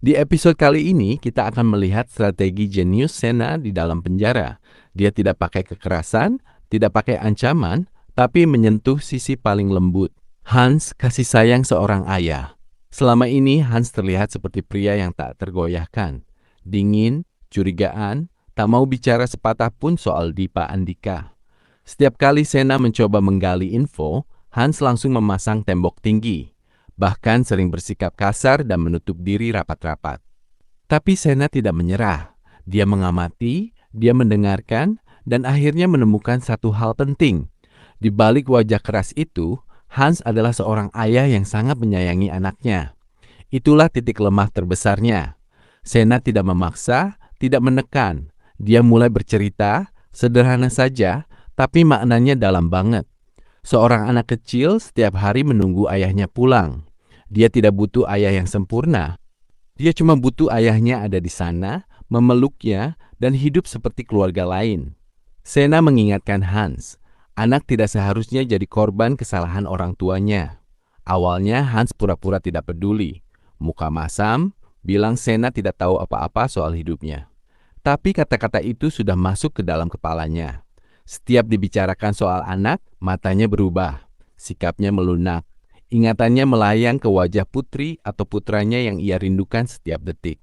Di episode kali ini, kita akan melihat strategi jenius Sena di dalam penjara. Dia tidak pakai kekerasan, tidak pakai ancaman, tapi menyentuh sisi paling lembut. Hans kasih sayang seorang ayah. Selama ini Hans terlihat seperti pria yang tak tergoyahkan. Dingin, curigaan, tak mau bicara sepatah pun soal Dipa Andika. Setiap kali Sena mencoba menggali info, Hans langsung memasang tembok tinggi. Bahkan sering bersikap kasar dan menutup diri rapat-rapat. Tapi Sena tidak menyerah. Dia mengamati, dia mendengarkan, dan akhirnya menemukan satu hal penting. Di balik wajah keras itu, Hans adalah seorang ayah yang sangat menyayangi anaknya. Itulah titik lemah terbesarnya. Sena tidak memaksa, tidak menekan. Dia mulai bercerita, sederhana saja, tapi maknanya dalam banget. Seorang anak kecil setiap hari menunggu ayahnya pulang. Dia tidak butuh ayah yang sempurna. Dia cuma butuh ayahnya ada di sana, memeluknya, dan hidup seperti keluarga lain. Sena mengingatkan Hans, anak tidak seharusnya jadi korban kesalahan orang tuanya. Awalnya Hans pura-pura tidak peduli. Muka masam, bilang Sena tidak tahu apa-apa soal hidupnya. Tapi kata-kata itu sudah masuk ke dalam kepalanya. Setiap dibicarakan soal anak, matanya berubah, sikapnya melunak. Ingatannya melayang ke wajah putri atau putranya yang ia rindukan setiap detik.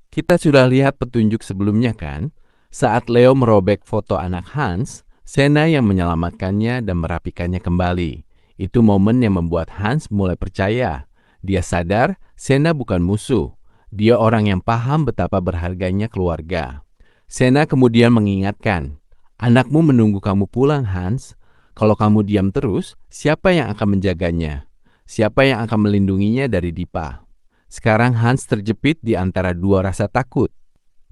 Kita sudah lihat petunjuk sebelumnya kan? Saat Leo merobek foto anak Hans, Sena yang menyelamatkannya dan merapikannya kembali. Itu momen yang membuat Hans mulai percaya. Dia sadar Sena bukan musuh. Dia orang yang paham betapa berharganya keluarga. Sena kemudian mengingatkan, anakmu menunggu kamu pulang, Hans. Kalau kamu diam terus, siapa yang akan menjaganya? Siapa yang akan melindunginya dari Dipa? Sekarang Hans terjepit di antara dua rasa takut.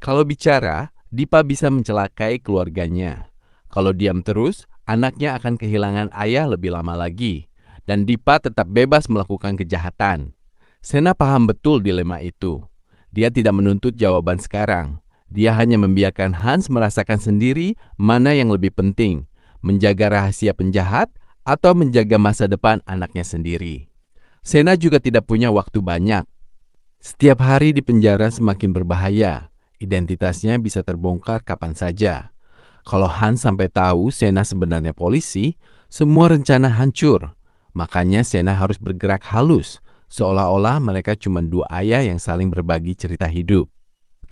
Kalau bicara, Dipa bisa mencelakai keluarganya. Kalau diam terus, anaknya akan kehilangan ayah lebih lama lagi. Dan Dipa tetap bebas melakukan kejahatan. Sena paham betul dilema itu. Dia tidak menuntut jawaban sekarang. Dia hanya membiarkan Hans merasakan sendiri mana yang lebih penting, menjaga rahasia penjahat atau menjaga masa depan anaknya sendiri. Sena juga tidak punya waktu banyak. Setiap hari di penjara semakin berbahaya. Identitasnya bisa terbongkar kapan saja. Kalau Hans sampai tahu Sena sebenarnya polisi, semua rencana hancur. Makanya Sena harus bergerak halus, seolah-olah mereka cuma dua ayah yang saling berbagi cerita hidup.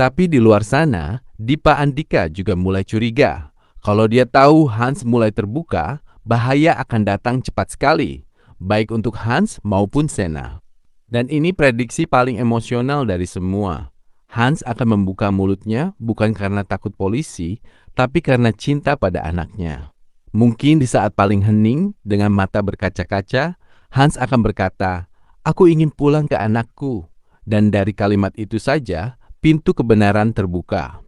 Tapi di luar sana, Dipa Andika juga mulai curiga. Kalau dia tahu Hans mulai terbuka, bahaya akan datang cepat sekali, baik untuk Hans maupun Sena. Dan ini prediksi paling emosional dari semua. Hans akan membuka mulutnya bukan karena takut polisi, tapi karena cinta pada anaknya. Mungkin di saat paling hening, dengan mata berkaca-kaca, Hans akan berkata, "Aku ingin pulang ke anakku." Dan dari kalimat itu saja, pintu kebenaran terbuka.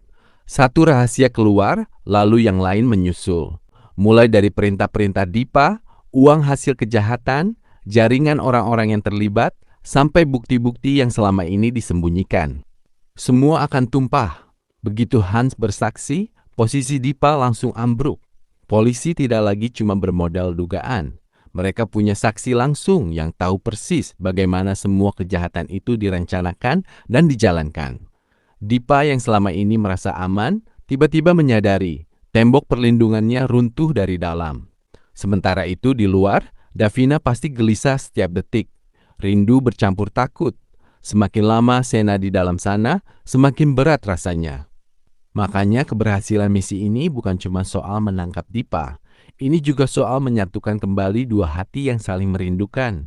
Satu rahasia keluar, lalu yang lain menyusul. Mulai dari perintah-perintah Dipa, uang hasil kejahatan, jaringan orang-orang yang terlibat, sampai bukti-bukti yang selama ini disembunyikan. Semua akan tumpah. Begitu Hans bersaksi, posisi Dipa langsung ambruk. Polisi tidak lagi cuma bermodal dugaan. Mereka punya saksi langsung yang tahu persis bagaimana semua kejahatan itu direncanakan dan dijalankan. Dipa yang selama ini merasa aman, tiba-tiba menyadari tembok perlindungannya runtuh dari dalam. Sementara itu di luar, Davina pasti gelisah setiap detik. Rindu bercampur takut. Semakin lama Sena di dalam sana, semakin berat rasanya. Makanya keberhasilan misi ini bukan cuma soal menangkap Dipa. Ini juga soal menyatukan kembali dua hati yang saling merindukan.